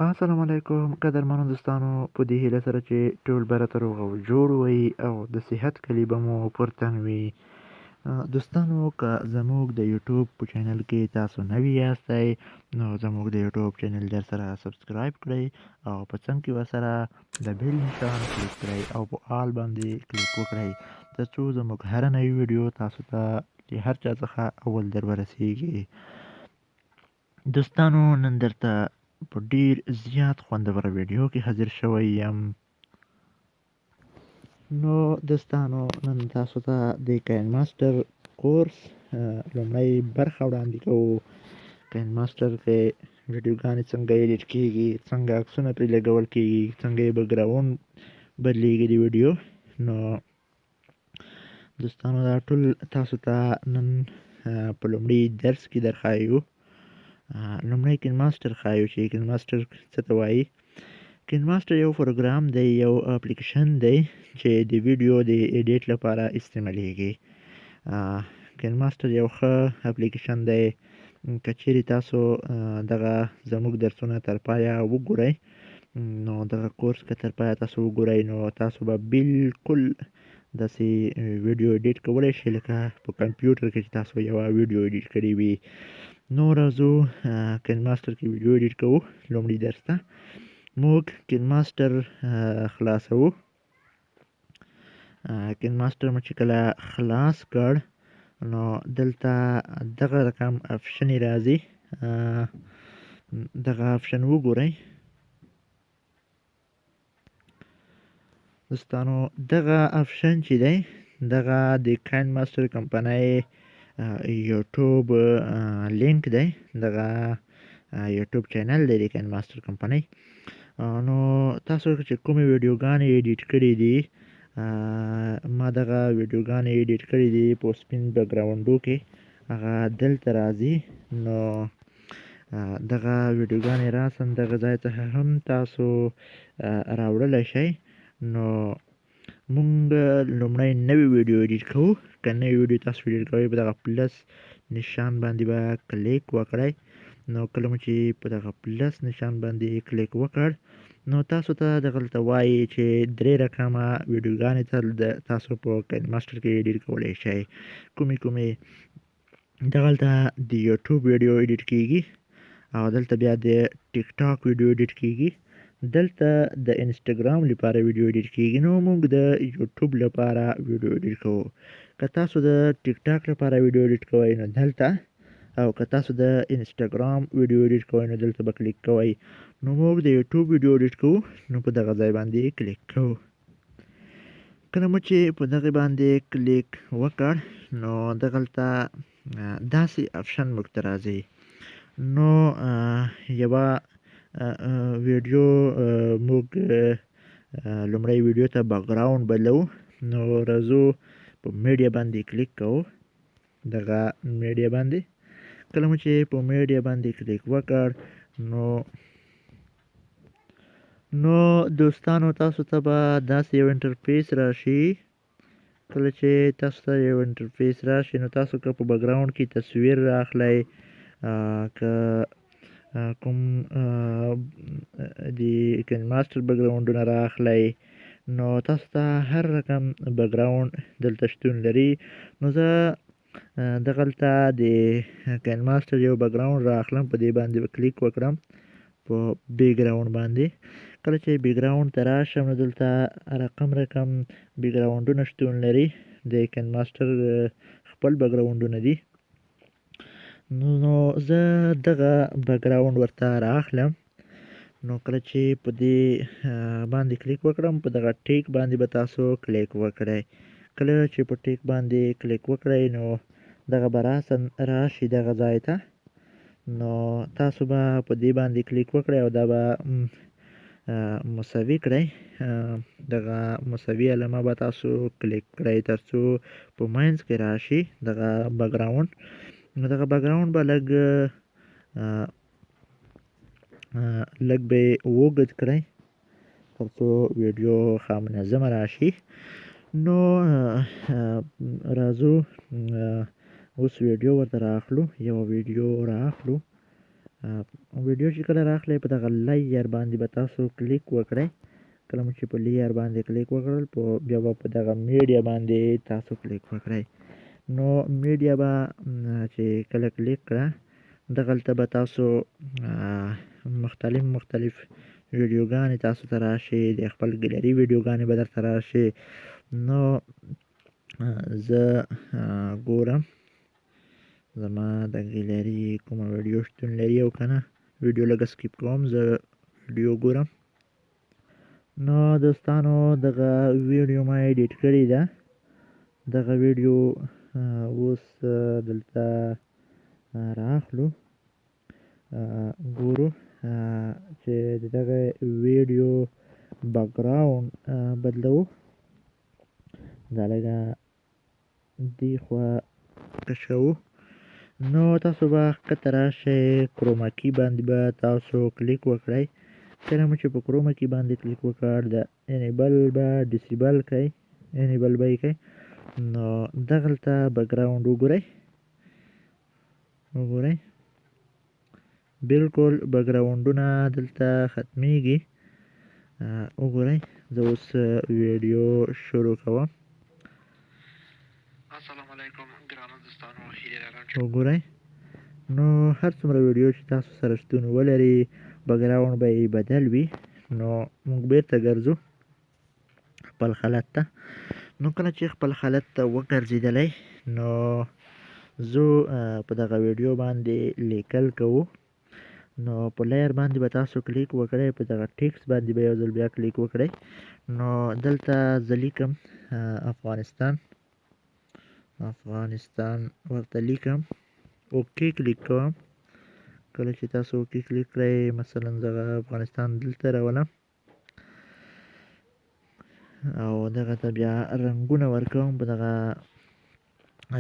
السلام علیکم قدرمنو دوستانو، په دې هیله سره چې ټول به راته روغ او جوړ وئ او د صحت کلي به مو پر تن وي. دوستانو، که زموږ د یوټیوب په چینل کې تاسو نوي یاستئ نو زموږ د یوټیوب چینل در سره سبسکرایب کړئ او په څنګ کې ورسره د بیل نشان کلیک کړئ او په آل باندې کلیک وکړئ تر څو زموږ هره نوې ویډیو تاسو ته د هر چا څخه اول در ورسیږي. دوستانو، نن درته په ډیر زیات خوندوره ویډیو کې حاضر شوی یم. نو دوستانو، نن تاسو ته د کاین ماسټر کورس لومړی برخه وړاندې کوو. کاین ماسټر کې ویډیوګانې څنګه ایډیټ کیږي، څنګه عکسونه پرې لګول کیږي، څنګه یې بیکګراوند بدلیږي د ویډیو. نو دوستانو، دا ټول تاسو ته نن په لومړي درس کې درښایو. لومړی کین ماسټر ښایو چې کین ماسټر څه ته وایي. کین ماسټر یو پروګرام دی، یو اپلیکیشن دی چې د ویډیو د ایډیټ لپاره استعمالیږي. کین ماسټر یو ښه اپلیکیشن دی. که چیرې تاسو دغه زموږ درسونه تر پایه وګورئ، نو دغه کورس که تر پایه تاسو وګورئ نو تاسو به بالکل داسې ویډیو ایډیټ کولی شئ لکه په کمپیوټر کې چې تاسو یوه ویډیو ایډیټ کړې وي. نو راځو کین ماسټر کې ویډیو ایډیټ کوو. لومړي درس ته موږ کین ماسټر خلاصوو. کین ماسټر مو چې کله خلاص کړ نو دلته دغه رقم آپشن راځي. دغه آپشن وګورئ. دوستانو، دغه آپشن چې دی دغه د کاین ماسټر کمپنۍ یوټیوب لینک دی. دغه یوټیوب چینل دی د کاین ماسټر کمپنۍ. نو تاسو چې کومې ویډیوګانې ایډیټ کړي دي، ما دغه ویډیوګانې ایډیټ کړي دي په سپین بیکګراونډو کې، هغه دلته راځي. نو دغه ویډیوګانې راسن دغه ځای څخه هم تاسو راوړلی شئ. نو مونږ لومړی نوې ویډیو ایډیټ کوو. که نوې ویډیو تاسو ایډیټ کوئ په دغه پلس نشان باندې به کلیک وکړئ. نو کله مو چې په دغه پلس نشان باندې کلیک وکړ نو تاسو ته دغلته وایي چې 3 رقمه ویډیوګانې تاسو په کاین ماسټر کې ایډیټ کولی شئ. کومې دغلته د یوټیوب ویډیو ایډیټ کیږي او دلته بیا د ټیک ټاک ویډیو ایډیټ کیږي. دلته د انسټاګرام لپاره ویډیو ایډیټ کیږي. نو موږ د یوټیوب لپاره ویډیو ایډیټ کوو. که تاسو د ټیک ټاک لپاره ویډیو ایډیټ کوئ نو دلته، او که تاسو د انسټاګرام ویډیو ایډیټ کوئ نو دلته به کلیک کوئ. نو موږ د یوټیوب ویډیو ایډیټ کوو نو په دغه ځای باندې کلیک کوو. کله مو چې په دغه باندې کلیک وکړ نو دغلته داسې آپشن موږ ته راځي. نو یوه ویډیو موږ لومړی ویډیو ته بیکګراوند بدلوو. نو راځو په میډیا باندې کلیک کوو. دغه میډیا باندې کله مو چې په میډیا باندې کلیک وکړ نو دوستانو، تاسو ته به داسې یو انټرفیس راشي. کله چې تاسو ته یو انټرفیس راشي نو تاسو که په بیکګراوند کې تصویر راخلی، که کوم د کاین ماسټر بیکګراوندونه راخلی، نو تاسو ته هر رقم بیکګراوند دلته شتون لري. نو زه دغلته د کاین ماسټر یو بیکګراوند رااخلم. په دې باندې به کلیک وکړم په بیکګراوند باندې. کله چې بیکګراوند ته راشم نو دلته رقم بیکګراوندونه شتون لري. د کاین ماسټر خپل بیکګراوندونه دي. نو زه دغه بیکګراوند ورته رااخلم. نو کله چې په دې باندې کلیک وکړم په دغه ټیک باندې به تاسو کلیک وکړئ. کله چې په ټیک باندې کلیک وکړئ نو دغه به راشي دغه ځای ته. نو تاسو به په دې باندې کلیک وکړئ او دا به مساوي کړئ. دغه مساوي علامه به تاسو کلیک کړئ تر څو په منځ کې راشي دغه بیکګراوند. نو دغه بیکګراوند به لږ به یې اوږد کړئ تر څو ویډیو ښه منظمه راشي. نو راځو اوس ویډیو ورته رااخلو. یوه ویډیو رااخلو. ویډیو چې کله راخلی په دغه لیر باندې به تاسو کلیک وکړئ. کله مو چې په لیر باندې کلیک وکړل بیا به په دغه میډیا باندې تاسو کلیک وکړئ. نو میډیا به چې کله کلیک کړه دغلته به تاسو مختلف ویډیوګانې تاسو ته راشي، د خپل ګلري ویډیوګانې به درته راشي. نو زه ګورم زما د ګیلري کومه ویډیو شتون لري او که نه ویډیو لږه سکیپ کوم، زه ویډیو ګورم. نو دوستانو دغه ویډیو ما ایډیټ کړې ده. دغه ویډیو اوس دلته راخلو ګورو چې دغه ویډیو بکګراوند بدلوو. دا لږه دې خوا کشوو. نو تاسو به ښکته راشئ، کروما کی باندې به تاسو کلیک وکړئ. کله مو چې په کروما کی باندې کلیک وکړ د انیبل به ډسیبل کړئ، انیبل به یې کړئ. نو دغلته بکګراوند وګورئ بالکل بکګراوندونه دلته ختمیږي. وګورئ زه اوس ویډیو شروع کوم. السلام علیکم ګرانو دوستانو، هیله لرم چې وګورئ. نو هر څومره ویډیو چې تاسو سره شتون ولري بکګراوند به یې بدل وي. نو موږ بیرته ګرځو خپل حالت ته. نو کله چې خپل حالت ته وګرځېدلی نو زه په دغه ویډیو باندې لیکل کوو. نو په لیر باندې به تاسو کلیک وکړئ، په دغه ټیکس باندې به یو ځل بیا کلیک وکړئ. نو دلته زه لیکم افغانستان ورته لیکم، اوکې کلیک کوم. کله چې تاسو اوکې کلیک کړئ مثلا زه افغانستان دلته راولم او دغه ته بیا رنګونه ورکوم. په دغه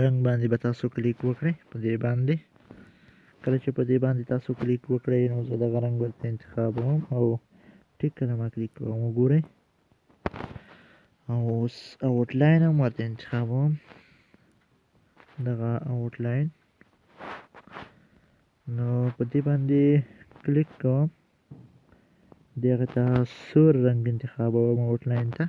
رنګ باندې به تاسو کلیک وکړئ. په دې باندې کله چې په دې باندې تاسو کلیک وکړئ نو زه دغه رنګ ورته انتخابوم او ټیک کله ما کلیک کوم وګورئ. او اوس آوټلاین هم ورته انتخابوم، دغه آوټلاین. نو په دې باندې کلیک کوم، دغه ته سور رنګ انتخابوم آوټلاین ته.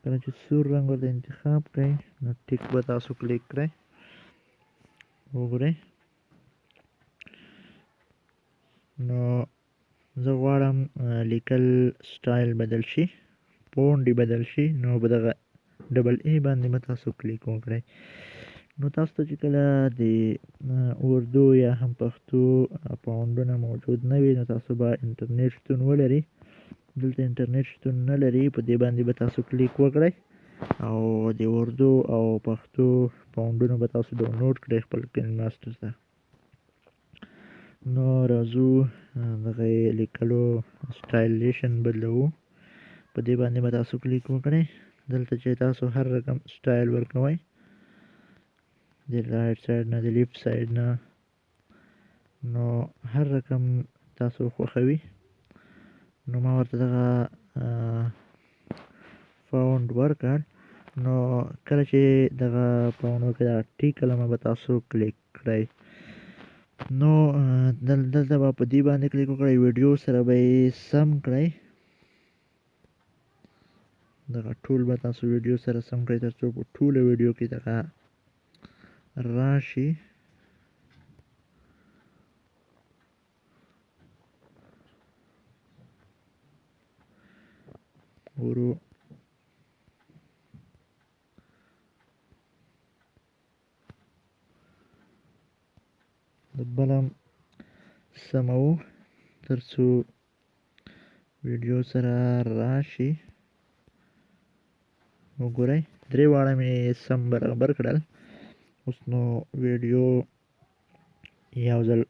کله چې سور رنګ ورته انتخاب کړئ نو ټیک به تاسو کلیک کړئ. وګورئ نو زه غواړم لیکل سټایل بدل شي، فونټ بدل شي. نو په دغه ډبل ای باندې به تاسو کلیک وکړئ. نو تاسو ته چې کله د اردو یا هم پښتو فونټونه موجود نه وي نو تاسو به انټرنیټ شتون ولري. دلته انټرنیټ شتون نه لري، په دې باندې به تاسو کلیک وکړئ او د اردو او پښتو فونټونه به تاسو ډاونلوډ کړئ خپل کین ماسټر ته. نو راځو دغه لیکلو سټایلیشن بدلوو. په دې باندې به تاسو کلیک وکړئ. دلته چې تاسو هر رقم سټایل ورکوئ، د رایټ سایډ نه د لیفت سایډ نه، نو هر رقم تاسو خوښوي. نو ما ورته دغه فاونډ ورکړ. نو کله چې دغه فاونډ ورکړئ دغه ټیک کلمه به تاسو کلیک کړئ. نو دلته به په دې باندې کلیک وکړئ، ویډیو سره به یې سم کړئ. دغه ټول به تاسو ویډیو سره سم کړئ تر څو په ټوله ویډیو کې دغه راشي. ورو د بلم سمو تر څو ویډیو سره راشي. وګورئ درې واړه مې سم برابر کړل. اوس نو ویډیو یو ځل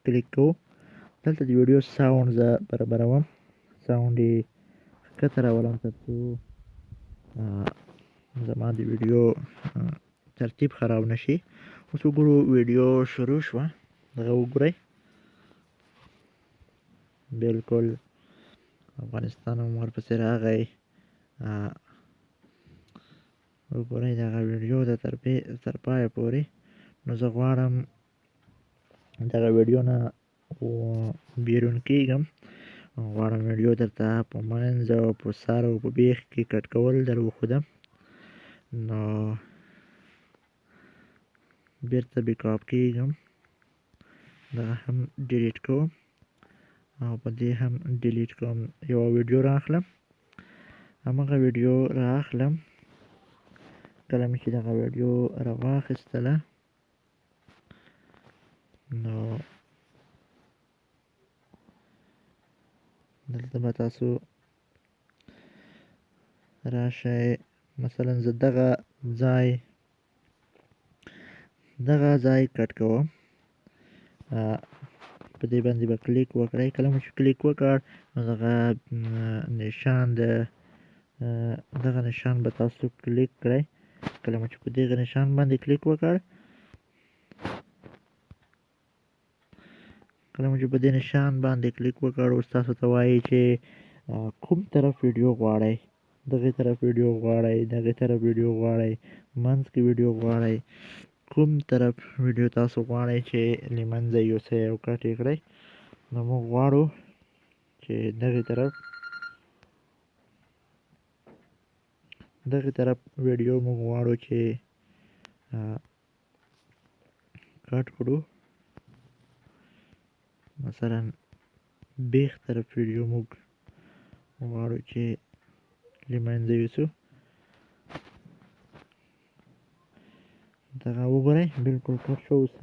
کلیک کوو. دلته د ویډیو ساوند زه برابروم، ساوند یې ښکته راولم تر څو زما د ویډیو ترتیب خراب نشي. اوس وګورو ویډیو شروع شوه، دغه وګورئ بالکل افغانستان هم ورپسې راغی. وګورئ دغه ویډیو د تر پایه پورې. نو زه غواړم دغه ویډیو نه بیرون کېږم، غواړم ویډیو درته په منځ او په سر او په بیخ کې کټ کول در وښودم. نو بیرته بیکاپ کېږم، دغه هم ډیلیټ کوم او په دې هم ډیلیټ کوم. یوه ویډیو رااخلم، همغه ویډیو رااخلم. کله مې چې دغه ویډیو راواخیستله نو دلته به تاسو راشئ. مثلا زه دغه ځای کټ کوم، په دې باندې به کلیک وکړئ. کله مو چې کلیک وکړ نو دغه نشان به تاسو کلیک کړئ. کله مو چې په دغه نشان باندې کلیک وکړ، اوس تاسو ته وایي چې کوم طرف ویډیو غواړئ، دغې طرف ویډیو غواړئ، دغې طرف ویډیو غواړئ، منځ کې ویډیو غواړئ، کوم طرف ویډیو تاسو غواړئ چې له منځه یوسئ او کټ یې کړئ. نو موږ غواړو چې دغې طرف ویډیو موږ غواړو چې کټ کړو. مثلا بیخ طرف ویډیو موږ غواړو چې له منځه یوسو. دغه وګورئ بلکل کټ شو. اوس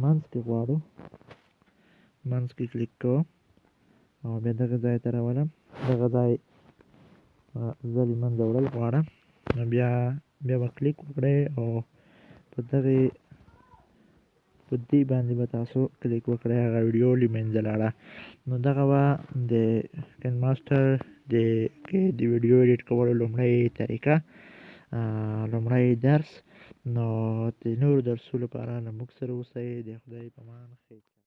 منځ کې غواړو، منځ کې کلیک کوم او بیا دغه ځای ته راولم. دغه ځای زه له منځه وړل غواړم، نو بیا به کلیک وکړئ او په دې باندې به تاسو کلیک وکړئ، هغه ویډیو له منځه لاړه. نو دغه وه د کین ماسټر د ویډیو ایډیټ کولو لومړی طریقه، لومړی درس. نو د نورو درسونو لپاره له موږ سره اوسئ. د خدای په امان.